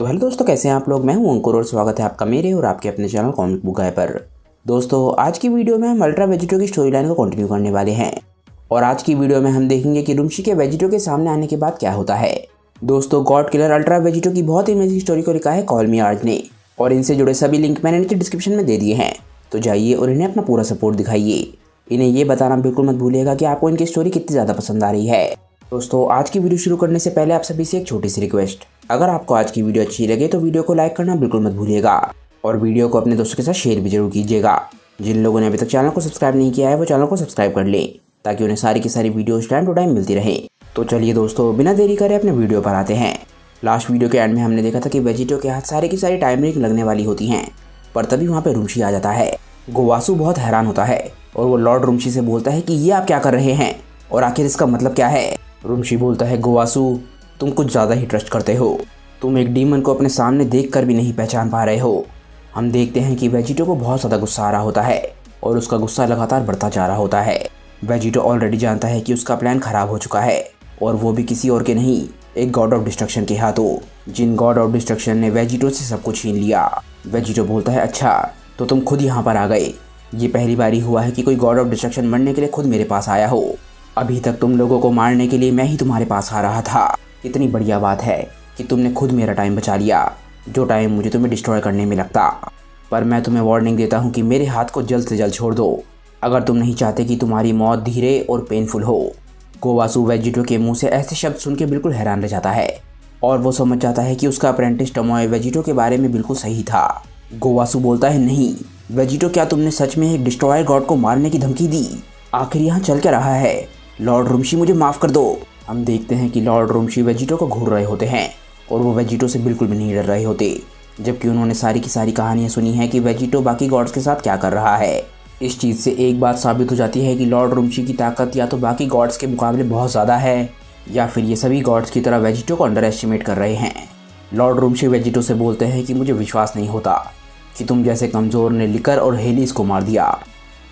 तो हेलो दोस्तों, कैसे हैं आप लोग। मैं हूं अंकुर और स्वागत है आपका मेरे और आपके अपने चैनल कॉमिक बुक गाय पर। दोस्तों, आज की वीडियो में हम अल्ट्रा वेजिटो की स्टोरी लाइन को कंटिन्यू करने वाले हैं और आज की वीडियो में हम देखेंगे कि रुमशी के वेजिटो के सामने आने के बाद क्या होता है। दोस्तों, गॉड किलर अल्ट्रा वेजिटो की बहुत ही अमेजिंग स्टोरी को लिखा है कॉल मी आर्ट ने और इनसे जुड़े सभी लिंक मैंने नीचे डिस्क्रिप्शन में दे दिए हैं, तो जाइए और इन्हें अपना पूरा सपोर्ट दिखाइए। इन्हें ये बताना बिल्कुल मत भूलिएगा कि आपको इनकी स्टोरी कितनी ज़्यादा पसंद आ रही है। दोस्तों, आज की वीडियो शुरू करने से पहले आप सभी से एक छोटी सी रिक्वेस्ट, अगर आपको आज की वीडियो अच्छी लगे तो वीडियो को लाइक करना बिल्कुल मत भूलिएगा और वीडियो को अपने दोस्तों के साथ शेयर भी जरूर कीजिएगा। जिन लोगों ने अभी तक चैनल को सब्सक्राइब नहीं किया है वो चैनल को सब्सक्राइब कर लें ताकि उन्हें सारी की सारी वीडियोस टाइम टू टाइम मिलती रहे। तो चलिए दोस्तों, बिना देरी करे अपने वीडियो पर आते हैं। लास्ट वीडियो के एंड में हमने देखा था कि वेजिटो के हाथ सारी की सारी टाइम रिंग लगने वाली होती हैं, पर तभी वहाँ पे रुमशी आ जाता है। गोवासु बहुत हैरान होता है और वो लॉर्ड रुमशी से बोलता है कि ये आप क्या कर रहे हैं और आखिर इसका मतलब क्या है। रुमशी बोलता है, गोवासु तुम कुछ ज़्यादा ही ट्रस्ट करते हो, तुम एक डीमन को अपने सामने देखकर भी नहीं पहचान पा रहे हो। हम देखते हैं कि वेजिटो को बहुत ज़्यादा गुस्सा आ रहा होता है और उसका गुस्सा लगातार बढ़ता जा रहा होता है। वेजिटो ऑलरेडी जानता है कि उसका प्लान खराब हो चुका है और वो भी किसी और के नहीं, एक गॉड ऑफ डिस्ट्रक्शन के हाथों, जिन गॉड ऑफ डिस्ट्रक्शन ने वेजिटो से सब कुछ छीन लिया। वेजिटो बोलता है, अच्छा तो तुम खुद यहाँ पर आ गए। ये पहली बारी हुआ है कि कोई गॉड ऑफ डिस्ट्रक्शन मरने के लिए खुद मेरे पास आया हो। अभी तक तुम लोगों को मारने के लिए मैं ही तुम्हारे पास आ रहा था। इतनी बढ़िया बात है कि तुमने खुद मेरा टाइम बचा लिया, जो टाइम मुझे तुम्हें डिस्ट्रॉय करने में लगता। पर मैं तुम्हें वार्निंग देता हूँ कि मेरे हाथ को जल्द से जल्द छोड़ दो अगर तुम नहीं चाहते कि तुम्हारी मौत धीरे और पेनफुल हो। गोवासु वेजिटो के मुंह से ऐसे शब्द सुन के बिल्कुल हैरान रह जाता है और वो समझ जाता है कि उसका अप्रेंटिस टोमोए वेजिटो के बारे में बिल्कुल सही था। गोवासु बोलता है, नहीं वेजिटो, क्या तुमने सच में एक डिस्ट्रॉयर गॉड को मारने की धमकी दी? आखिर यहाँ चल क्या रहा है? लॉर्ड रुमशी, मुझे माफ़ कर दो। हम देखते हैं कि लॉर्ड रुमशी वेजिटो को घूर रहे होते हैं और वो वेजिटो से बिल्कुल भी नहीं डर रहे होते, जबकि उन्होंने सारी की सारी कहानियाँ सुनी हैं कि वेजिटो बाकी गॉड्स के साथ क्या कर रहा है। इस चीज़ से एक बात साबित हो जाती है कि लॉर्ड रुमशी की ताकत या तो बाकी गॉड्स के मुकाबले बहुत ज़्यादा है या फिर ये सभी गॉड्स की तरह वेजिटो को अंडर एस्टिमेट कर रहे हैं। लॉर्ड रुमशी वेजिटो से बोलते हैं कि मुझे विश्वास नहीं होता कि तुम जैसे कमज़ोर ने लिकर और हेलिस को मार दिया।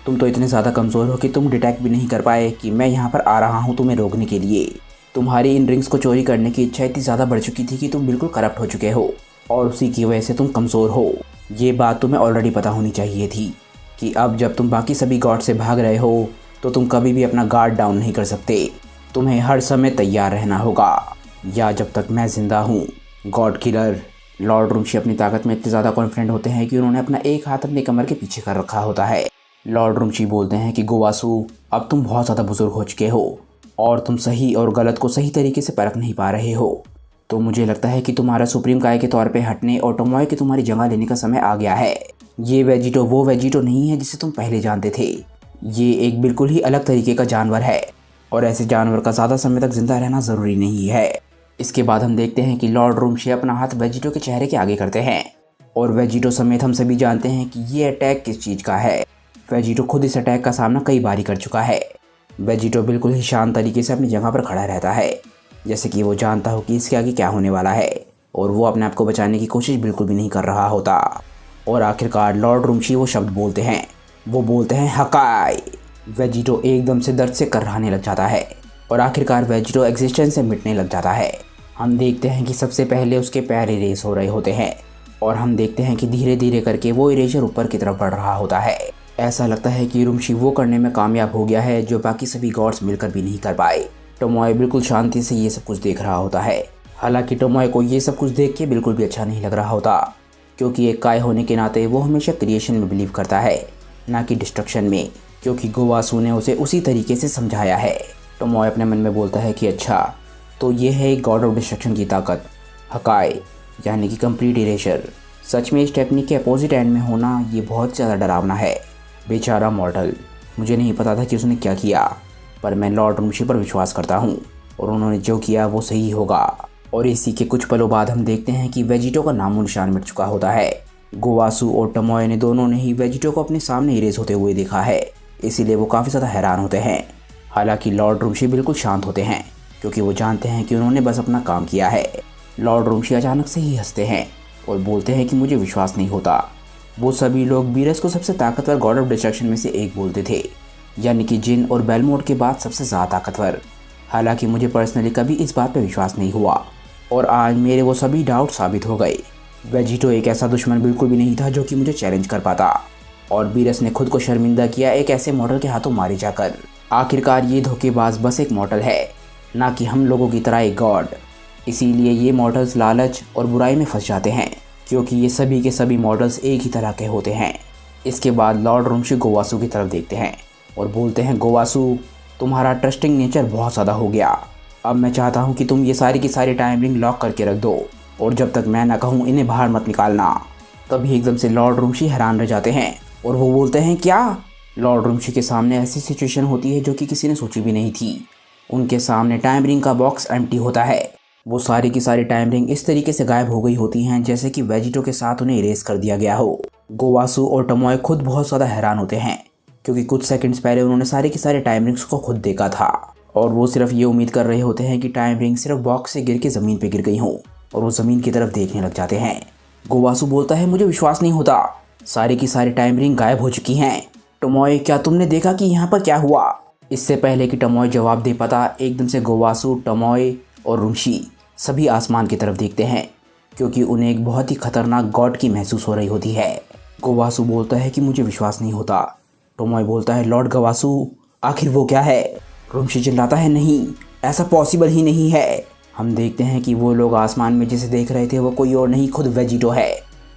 तुम तो इतने ज़्यादा कमज़ोर हो कि तुम डिटेक्ट भी नहीं कर पाए कि मैं यहाँ पर आ रहा हूँ तुम्हें रोकने के लिए। तुम्हारी इन रिंग्स को चोरी करने की इच्छा इतनी ज़्यादा बढ़ चुकी थी कि तुम बिल्कुल करप्ट हो चुके हो और उसी की वजह से तुम कमज़ोर हो। ये बात तुम्हें ऑलरेडी पता होनी चाहिए थी कि अब जब तुम बाकी सभी गॉड से भाग रहे हो तो तुम कभी भी अपना गार्ड डाउन नहीं कर सकते। तुम्हें हर समय तैयार रहना होगा या जब तक मैं ज़िंदा हूँ। गॉड किलर लॉर्ड रुमशी अपनी ताकत में इतने ज़्यादा कॉन्फिडेंट होते हैं कि उन्होंने अपना एक हाथ अपने कमर के पीछे कर रखा होता है। लॉर्ड रुमशी बोलते हैं कि गोवासु, अब तुम बहुत ज़्यादा बुजुर्ग हो चुके हो और तुम सही और गलत को सही तरीके से परख नहीं पा रहे हो, तो मुझे लगता है कि तुम्हारा सुप्रीम काय के तौर पे हटने और टोमोए की तुम्हारी जगह लेने का समय आ गया है। ये वेजिटो वो वेजिटो नहीं है जिसे तुम पहले जानते थे। ये एक बिल्कुल ही अलग तरीके का जानवर है और ऐसे जानवर का ज़्यादा समय तक जिंदा रहना ज़रूरी नहीं है। इसके बाद हम देखते हैं कि लॉर्ड रुमशी अपना हाथ वेजिटो के चेहरे के आगे करते हैं और वेजिटो समेत हम सभी जानते हैं कि ये अटैक किस चीज़ का है। वेजिटो खुद इस अटैक का सामना कई बारी कर चुका है। वेजिटो बिल्कुल ही शांत तरीके से अपनी जगह पर खड़ा रहता है, जैसे कि वो जानता हो कि इसके आगे क्या होने वाला है और वो अपने आप को बचाने की कोशिश बिल्कुल भी नहीं कर रहा होता। और आखिरकार लॉर्ड रुमशी वो शब्द बोलते हैं, वो बोलते हैं हकाई। वेजिटो एकदम से दर्द से कर्राने लग जाता है और आखिरकार वेजिटो एग्जिस्टेंस से मिटने लग जाता है। हम देखते हैं कि सबसे पहले उसके पैर इरेज हो रहे होते हैं और हम देखते हैं कि धीरे धीरे करके वो इरेजर ऊपर की तरफ बढ़ रहा होता है। ऐसा लगता है कि रुमशी वो करने में कामयाब हो गया है जो बाकी सभी गॉड्स मिलकर भी नहीं कर पाए। टोमोए बिल्कुल शांति से ये सब कुछ देख रहा होता है। हालांकि टोमोए को ये सब कुछ देख के बिल्कुल भी अच्छा नहीं लग रहा होता, क्योंकि एक काय होने के नाते वो हमेशा क्रिएशन में बिलीव करता है, ना कि डिस्ट्रक्शन में, क्योंकि गोवासु ने उसे उसी तरीके से समझाया है। टोमोए अपने मन में बोलता है कि अच्छा तो ये है एक गॉड ऑफ डिस्ट्रक्शन की ताकत, हकाई यानी कि कंप्लीट इरेजर। सच में इस टेक्निक के अपोजिट एंड में होना ये बहुत ज़्यादा डरावना है। बेचारा मॉर्टल, मुझे नहीं पता था कि उसने क्या किया, पर मैं लॉर्ड रुमशी पर विश्वास करता हूँ और उन्होंने जो किया वो सही होगा। और इसी के कुछ पलों बाद हम देखते हैं कि वेजिटो का नामो निशान मिट चुका होता है। गोवासु और टोमोए ने दोनों ने ही वेजिटो को अपने सामने इरेज होते हुए देखा है, इसीलिए वो काफ़ी ज़्यादा हैरान होते हैं। हालांकि लॉर्ड रुमशी बिल्कुल शांत होते हैं क्योंकि वो जानते हैं कि उन्होंने बस अपना काम किया है। लॉर्ड रुमशी अचानक से ही हंसते हैं और बोलते हैं कि मुझे विश्वास नहीं होता। वो सभी लोग बीरस को सबसे ताकतवर गॉड ऑफ डिस्ट्रक्शन में से एक बोलते थे, यानी कि जिन और बेलमोट के बाद सबसे ज़्यादा ताकतवर। हालांकि मुझे पर्सनली कभी इस बात पर विश्वास नहीं हुआ और आज मेरे वो सभी डाउट साबित हो गए। वेजिटो एक ऐसा दुश्मन बिल्कुल भी नहीं था जो कि मुझे चैलेंज कर पाता, और बीरस ने खुद को शर्मिंदा किया एक ऐसे मॉडल के हाथों मारे जाकर। आखिरकार ये धोखेबाज बस एक मॉडल है, ना कि हम लोगों की तरह एक गॉड। इसीलिए ये मॉडल्स लालच और बुराई में फंस जाते हैं, क्योंकि ये सभी के सभी मॉडल्स एक ही तरह के होते हैं। इसके बाद लॉर्ड रुमशी गोवासु की तरफ देखते हैं और बोलते हैं, गोवासु, तुम्हारा ट्रस्टिंग नेचर बहुत ज़्यादा हो गया। अब मैं चाहता हूँ कि तुम ये सारी की सारी टाइम रिंग लॉक करके रख दो, और जब तक मैं ना कहूँ इन्हें बाहर मत निकालना। तभी एकदम से लॉर्ड रुमशी हैरान रह जाते हैं और वो बोलते हैं, क्या? लॉर्ड रुमशी के सामने ऐसी सिचुएशन होती है जो कि किसी ने सोची भी नहीं थी। उनके सामने टाइम रिंग का बॉक्स एम्प्टी होता है। वो सारी की सारी टाइम रिंग इस तरीके से गायब हो गई होती हैं जैसे कि वेजिटो के साथ उन्हें इरेज कर दिया गया हो। गोवासु और टमोय खुद बहुत ज़्यादा हैरान होते हैं, क्योंकि कुछ सेकंड्स पहले उन्होंने सारी की सारी टाइम रिंग्स को खुद देखा था, और वो सिर्फ ये उम्मीद कर रहे होते हैं कि टाइम रिंग सिर्फ बॉक्स से गिर के ज़मीन पे गिर गई हो, और वो ज़मीन की तरफ देखने लग जाते हैं। गोवासु बोलता है, मुझे विश्वास नहीं होता, सारी की सारी टाइम रिंग गायब हो चुकी हैं। टमोय, क्या तुमने देखा कि यहाँ पर क्या हुआ? इससे पहले कि टमोय जवाब दे पाता, एकदम से गोवासु, टमोय और रुमशी सभी आसमान की तरफ देखते हैं, क्योंकि उन्हें एक बहुत ही खतरनाक गॉड की महसूस हो रही होती है। गोवासु बोलता है कि मुझे विश्वास नहीं होता। टमोय बोलता है, लॉर्ड गोवासु, आखिर वो क्या है? रुमशी चिल्लाता है, नहीं, ऐसा पॉसिबल ही नहीं है। हम देखते हैं कि वो लोग आसमान में जिसे देख रहे थे वो कोई और नहीं, खुद वेजिटो है,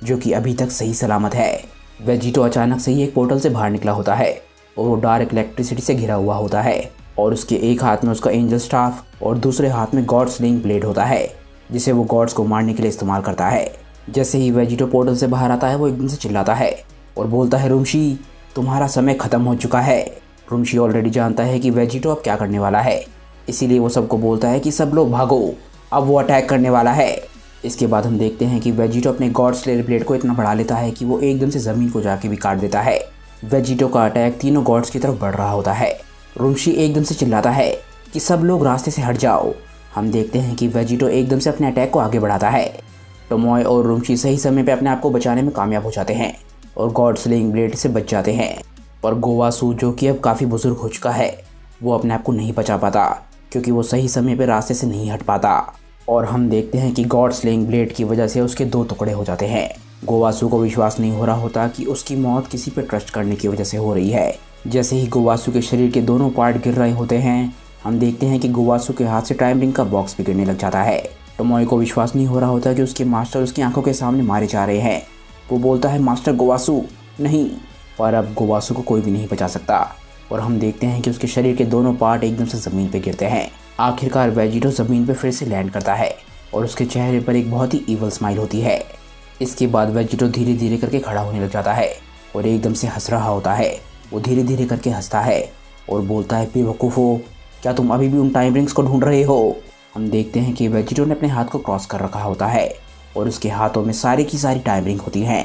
जो कि अभी तक सही सलामत है। वेजिटो अचानक से ही एक पोर्टल से बाहर निकला होता है, और वो डार्क इलेक्ट्रिसिटी से घिरा हुआ होता है, और उसके एक हाथ में उसका एंजल स्टाफ और दूसरे हाथ में गॉड स्लिंग ब्लेड होता है, जिसे वो गॉड्स को मारने के लिए इस्तेमाल करता है। जैसे ही वेजिटो पोर्टल से बाहर आता है वो एकदम से चिल्लाता है और बोलता है, रुमशी, तुम्हारा समय खत्म हो चुका है। रुमशी ऑलरेडी जानता है कि वेजिटो अब क्या करने वाला है, इसीलिए वो सबको बोलता है कि सब लोग भागो, अब वो अटैक करने वाला है। इसके बाद हम देखते हैं कि वेजिटो अपने गॉड स्लेयर ब्लेड को इतना बढ़ा लेता है कि वो एकदम से ज़मीन को जाके भी काट देता है। वेजिटो का अटैक तीनों गॉड्स की तरफ बढ़ रहा होता है। रुमशी एकदम से चिल्लाता है कि सब लोग रास्ते से हट जाओ। हम देखते हैं कि वेजिटो एकदम से अपने अटैक को आगे बढ़ाता है। टमोय और रुमशी सही समय पे अपने आप को बचाने में कामयाब हो जाते हैं और गॉड स्लेइंग ब्लेड से बच जाते हैं। पर गोवासु, जो कि अब काफ़ी बुजुर्ग हो चुका है, वो अपने आप को नहीं बचा पाता, क्योंकि वो सही समय पे रास्ते से नहीं हट पाता। और हम देखते हैं कि गॉड स्लेइंग ब्लेड की वजह से उसके 2 टुकड़े हो जाते हैं। गोवासु को विश्वास नहीं हो रहा होता कि उसकी मौत किसी पे ट्रस्ट करने की वजह से हो रही है। जैसे ही गोवासु के शरीर के दोनों पार्ट गिर रहे होते हैं, हम देखते हैं कि गोवासु के हाथ से टाइम रिंग का बॉक्स भी गिरने लग जाता है। टमोय को विश्वास नहीं हो रहा होता कि उसके मास्टर उसकी आंखों के सामने मारे जा रहे हैं। वो बोलता है, मास्टर गोवासु, नहीं। पर अब गोवासु को कोई भी नहीं बचा सकता, और हम देखते हैं कि उसके शरीर के दोनों पार्ट एकदम से ज़मीन पर गिरते हैं। आखिरकार वेजिटो ज़मीन पर फिर से लैंड करता है और उसके चेहरे पर एक बहुत ही ईवल स्माइल होती है। इसके बाद वेजिटो धीरे धीरे करके खड़ा होने लग जाता है और एकदम से हंस रहा होता है। वो धीरे धीरे करके हंसता है और बोलता है, बेवकूफ़ो, क्या तुम अभी भी उन टाइम रिंग्स को ढूंढ रहे हो? हम देखते हैं कि वेजिटो ने अपने हाथ को क्रॉस कर रखा होता है और उसके हाथों में सारी की सारी टाइम रिंग होती हैं।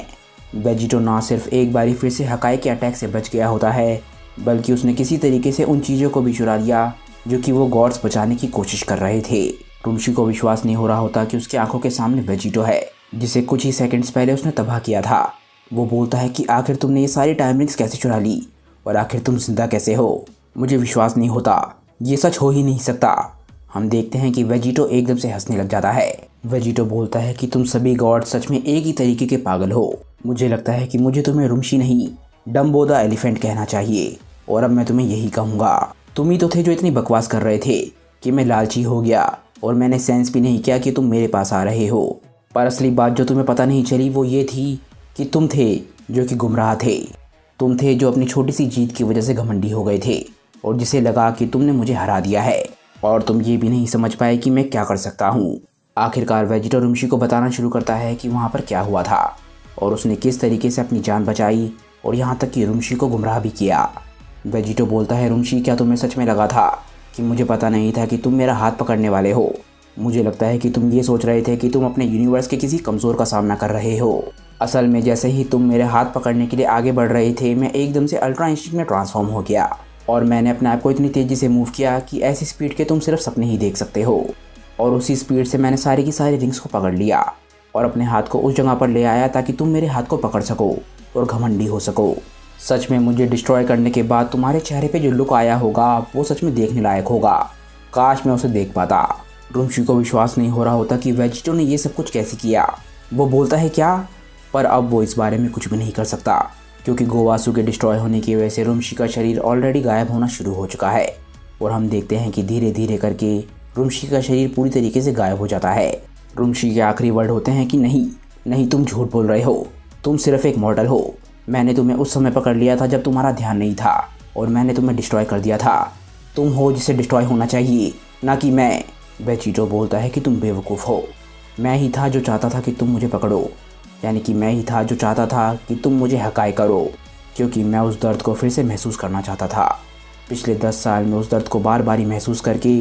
वेजिटो ना सिर्फ एक बारी फिर से हकाई के अटैक से बच गया होता है, बल्कि उसने किसी तरीके से उन चीज़ों को भी चुरा लिया जो कि वो गॉड्स बचाने की कोशिश कर रहे थे। रुमशी को विश्वास नहीं हो रहा होता कि उसकी आंखों के सामने वेजिटो है, जिसे कुछ ही सेकंड्स पहले उसने तबाह किया था। वो बोलता है कि आखिर तुमने ये सारी टाइम रिंग्स कैसे चुरा ली, और आखिर तुम जिंदा कैसे हो? मुझे विश्वास नहीं होता, ये सच हो ही नहीं सकता। हम देखते हैं कि वेजिटो एकदम से हंसने लग जाता है। वेजिटो बोलता है कि तुम सभी गॉड सच में एक ही तरीके के पागल हो। मुझे लगता है कि मुझे तुम्हें रुमशी नहीं, डम्बो द एलिफेंट कहना चाहिए, और अब मैं तुम्हें यही कहूँगा। तुम ही तो थे जो इतनी बकवास कर रहे थे कि मैं लालची हो गया, और मैंने सेंस भी नहीं किया कि तुम मेरे पास आ रहे हो। पर असली बात जो तुम्हें पता नहीं चली वो ये थी कि तुम थे जो कि गुमराह थे। तुम थे जो अपनी छोटी सी जीत की वजह से घमंडी हो गए थे, और जिसे लगा कि तुमने मुझे हरा दिया है, और तुम ये भी नहीं समझ पाए कि मैं क्या कर सकता हूँ। आखिरकार वेजिटो रुमशी को बताना शुरू करता है कि वहाँ पर क्या हुआ था, और उसने किस तरीके से अपनी जान बचाई, और यहाँ तक कि रुमशी को गुमराह भी किया। वेजिटो बोलता है, रुमशी, क्या तुम्हें सच में लगा था कि मुझे पता नहीं था कि तुम मेरा हाथ पकड़ने वाले हो? मुझे लगता है कि तुम ये सोच रहे थे कि तुम अपने यूनिवर्स के किसी कमज़ोर का सामना कर रहे हो। असल में जैसे ही तुम मेरे हाथ पकड़ने के लिए आगे बढ़ रहे थे, मैं एकदम से अल्ट्रा इंस्टिंक्ट में ट्रांसफॉर्म हो गया, और मैंने अपने आप को इतनी तेज़ी से मूव किया कि ऐसी स्पीड के तुम सिर्फ सपने ही देख सकते हो। और उसी स्पीड से मैंने सारी की सारी रिंग्स को पकड़ लिया और अपने हाथ को उस जगह पर ले आया ताकि तुम मेरे हाथ को पकड़ सको और घमंडी हो सको। सच में मुझे डिस्ट्रॉय करने के बाद तुम्हारे चेहरे पे जो लुक आया होगा वो सच में देखने लायक होगा। काश मैं उसे देख पाता। रुमशी को विश्वास नहीं हो रहा होता कि वेजिटो ने ये सब कुछ कैसे किया। वो बोलता है क्या, पर अब वो इस बारे में कुछ भी नहीं कर सकता क्योंकि गोवासु के डिस्ट्रॉय होने की वजह से रुमशी का शरीर ऑलरेडी गायब होना शुरू हो चुका है। और हम देखते हैं कि धीरे धीरे करके रुमशी का शरीर पूरी तरीके से गायब हो जाता है। रुमशी के आखिरी वर्ड होते हैं कि नहीं नहीं, तुम झूठ बोल रहे हो, तुम सिर्फ एक मॉडल हो। मैंने तुम्हें उस समय पकड़ लिया था जब तुम्हारा ध्यान नहीं था और मैंने तुम्हें डिस्ट्रॉय कर दिया था। तुम हो जिसे डिस्ट्रॉय होना चाहिए, ना कि मैं। वेजिटो बोलता है कि तुम बेवकूफ़ हो, मैं ही था जो चाहता था कि तुम मुझे पकड़ो, यानी कि मैं ही था जो चाहता था कि तुम मुझे हकाए करो, क्योंकि मैं उस दर्द को फिर से महसूस करना चाहता था। पिछले 10 साल में उस दर्द को बार बार ही महसूस करके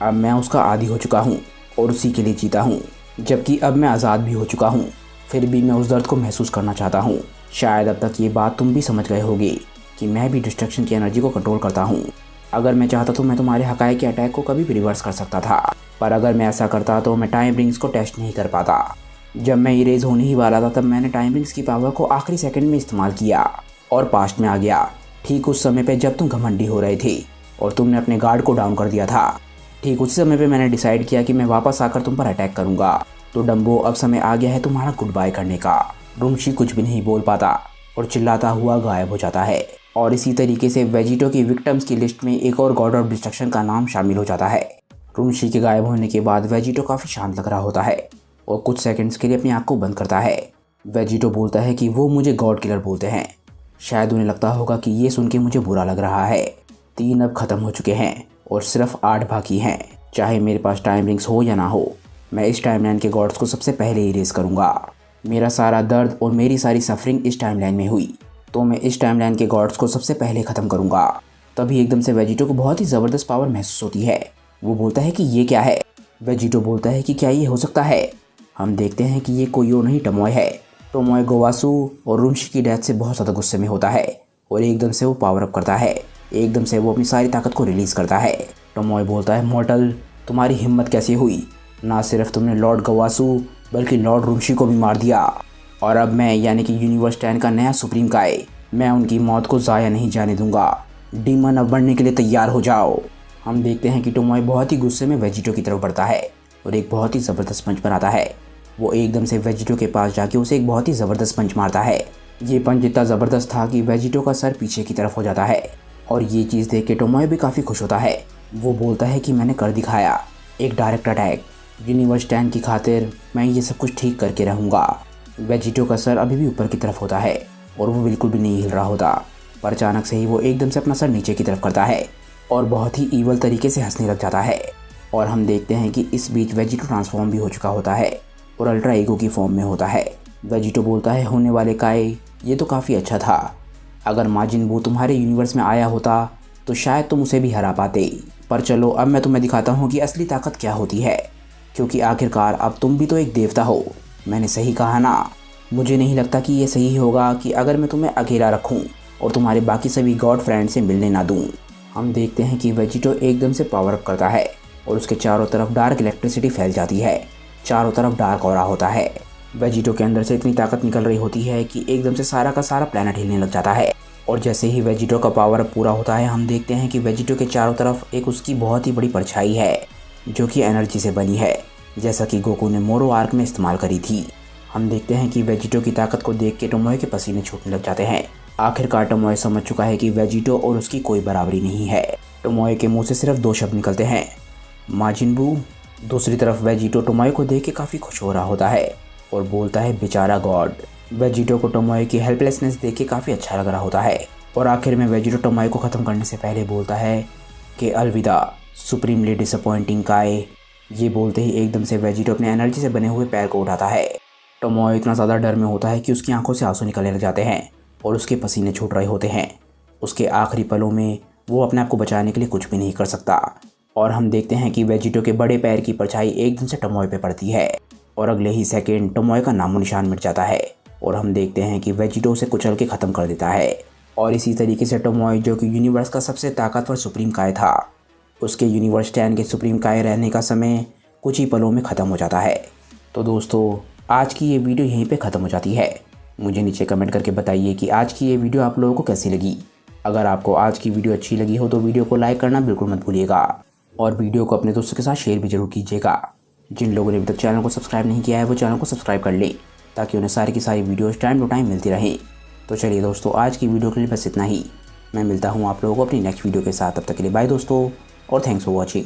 अब मैं उसका आदी हो चुका हूँ और उसी के लिए जीता हूँ, जबकि अब मैं आज़ाद भी हो चुका हूँ। फिर भी मैं उस दर्द को महसूस करना चाहता हूँ। शायद अब तक ये बात तुम भी समझ गए होगे कि मैं भी डिस्ट्रक्शन की एनर्जी को कंट्रोल करता हूँ। अगर मैं चाहता तो मैं तुम्हारे हकाए के अटैक को कभी भी रिवर्स कर सकता था, पर अगर मैं ऐसा करता तो मैं टाइम रिंग्स को टेस्ट नहीं कर पाता। जब मैं इरेज होने ही वाला था तब मैंने टाइम रिंग्स की पावर को आखिरी सेकंड में इस्तेमाल किया और पास्ट में आ गया, ठीक उस समय पे जब तुम घमंडी हो रहे थे और तुमने अपने गार्ड को डाउन कर दिया था। ठीक उसी समय पे मैंने डिसाइड किया कि मैं वापस आकर तुम पर अटैक करूंगा। तो डम्बो, अब समय आ गया है तुम्हारा गुड बाय करने का। रुमशी कुछ भी नहीं बोल पाता और चिल्लाता हुआ गायब हो जाता है। और इसी तरीके से वेजिटो की विक्टिम्स की लिस्ट में एक और गॉड ऑफ डिस्ट्रक्शन का नाम शामिल हो जाता है। रुमशी के गायब होने के बाद वेजिटो काफ़ी शांत लग रहा होता है और कुछ सेकंड्स के लिए अपनी आंख को बंद करता है। वेजिटो बोलता है कि वो मुझे गॉड किलर बोलते हैं। शायद उन्हें लगता होगा कि ये सुन के मुझे बुरा लग रहा है। 3 अब ख़त्म हो चुके हैं और सिर्फ 8 बाकी हैं। चाहे मेरे पास टाइम रिंग्स हो या ना हो, मैं इस टाइमलाइन के गॉड्स को सबसे पहले इरेज करूँगा। मेरा सारा दर्द और मेरी सारी सफरिंग इस टाइमलाइन में हुई, तो मैं इस टाइमलाइन के गॉड्स को सबसे पहले ख़त्म करूँगा। तभी एकदम से वेजिटो को बहुत ही ज़बरदस्त पावर महसूस होती है। वो बोलता है कि ये क्या है। वेजिटो बोलता है कि क्या ये हो सकता है। हम देखते हैं कि ये कोई और नहीं, टमोय है। टमोय गोवासु और रुमशी की डेथ से बहुत ज़्यादा गुस्से में होता है और एकदम से वो पावर अप करता है। एकदम से वो अपनी सारी ताकत को रिलीज़ करता है। टमोय बोलता है, मॉर्टल, तुम्हारी हिम्मत कैसे हुई? ना सिर्फ तुमने लॉर्ड गोवासु बल्कि लॉर्ड रुमशी को भी मार दिया। और अब मैं यानी कि यूनिवर्स 10 का नया सुप्रीम काय, मैं उनकी मौत को ज़ाया नहीं जाने दूंगा। डीमन, अब बढ़ने के लिए तैयार हो जाओ। हम देखते हैं कि टमोय बहुत ही गुस्से में वेजिटो की तरफ बढ़ता है और एक बहुत ही ज़बरदस्त पंच बनाता है। वो एकदम से वेजिटो के पास जाके उसे एक बहुत ही ज़बरदस्त पंच मारता है। ये पंच इतना ज़बरदस्त था कि वेजिटो का सर पीछे की तरफ हो जाता है और ये चीज़ देख के टमोय भी काफ़ी खुश होता है। वो बोलता है कि मैंने कर दिखाया, एक डायरेक्ट अटैक। यूनिवर्स 10 की खातिर मैं ये सब कुछ ठीक करके रहूँगा। वेजिटो का सर अभी भी ऊपर की तरफ होता है और वो बिल्कुल भी नहीं हिल रहा होता, पर अचानक से ही वो एकदम से अपना सर नीचे की तरफ करता है और बहुत ही ईवल तरीके से हंसने लग जाता है। और हम देखते हैं कि इस बीच वेजिटो ट्रांसफॉर्म भी हो चुका होता है और अल्ट्रा ईगो की फॉर्म में होता है। वेजिटो बोलता है, होने वाले काय, ये तो काफ़ी अच्छा था। अगर माजिन बू तुम्हारे यूनिवर्स में आया होता तो शायद तुम उसे भी हरा पाते। पर चलो, अब मैं तुम्हें दिखाता हूँ कि असली ताकत क्या होती है, क्योंकि आखिरकार अब तुम भी तो एक देवता हो। मैंने सही कहा ना? मुझे नहीं लगता कि ये सही होगा कि अगर मैं तुम्हें अकेला रखूँ और तुम्हारे बाकी सभी गॉड फ्रेंड से मिलने ना दूँ। हम देखते हैं कि वेजिटो एकदम से पावर अप करता है और उसके चारों तरफ डार्क इलेक्ट्रिसिटी फैल जाती है। चारों तरफ डार्क ऑरा होता है। वेजिटो के अंदर से इतनी ताकत निकल रही होती है कि एकदम से सारा का सारा प्लेनेट हिलने लग जाता है। और जैसे ही वेजिटो का पावर अप पूरा होता है, हम देखते हैं कि वेजिटो के चारों तरफ एक उसकी बहुत ही बड़ी परछाई है जो कि एनर्जी से बनी है, जैसा कि गोकू ने मोरो आर्क में इस्तेमाल करी थी। हम देखते हैं कि वेजिटो की ताकत को देख के टमोय के पसीने छूटने लग जाते हैं। आखिरकार टमोय समझ चुका है कि वेजिटो और उसकी कोई बराबरी नहीं है। टमोय के मुंह से सिर्फ 2 शब्द निकलते हैं, माजिन बू। दूसरी तरफ वेजिटो टमोय को देख के काफ़ी खुश हो रहा होता है और बोलता है, बेचारा गॉड। वेजिटो को टमोय की हेल्पलेसनेस देख के काफ़ी अच्छा लग रहा होता है और आखिर में वेजिटो टमोय को ख़त्म करने से पहले बोलता है कि अलविदा सुप्रीमली डिसअपॉइंटिंग काय। ये बोलते ही एकदम से वेजिटो अपने एनर्जी से बने हुए पैर को उठाता है। टमोय इतना ज़्यादा डर में होता है कि उसकी आंखों से आंसू निकलने लग जाते हैं और उसके पसीने छूट रहे होते हैं। उसके आखिरी पलों में वो अपने आप को बचाने के लिए कुछ भी नहीं कर सकता। और हम देखते हैं कि वेजिटो के बड़े पैर की परछाई एकदम से टमोय पे पड़ती है और अगले ही सेकेंड टमोय का नामो निशान मिट जाता है और हम देखते हैं कि वेजिटो उसे कुचल के ख़त्म कर देता है। और इसी तरीके से टमोय, जो कि यूनिवर्स का सबसे ताकतवर सुप्रीम काय था, उसके यूनिवर्स 10 के सुप्रीम काय रहने का समय कुछ ही पलों में ख़त्म हो जाता है। तो दोस्तों, आज की ये वीडियो यहीं पे ख़त्म हो जाती है। मुझे नीचे कमेंट करके बताइए कि आज की ये वीडियो आप लोगों को कैसी लगी। अगर आपको आज की वीडियो अच्छी लगी हो तो वीडियो को लाइक करना बिल्कुल मत भूलिएगा और वीडियो को अपने दोस्तों के साथ शेयर भी जरूर कीजिएगा। जिन लोगों ने अभी तक चैनल को सब्सक्राइब नहीं किया है वो चैनल को सब्सक्राइब कर लें ताकि उन्हें सारी की सारी वीडियोज़ टाइम टू टाइम मिलती रहें। तो चलिए दोस्तों, आज की वीडियो के लिए बस इतना ही। मैं मिलता हूँ आप लोगों को अपनी नेक्स्ट वीडियो के साथ। तब तक के लिए बाय दोस्तों, और थैंक्स फॉर वॉचिंग।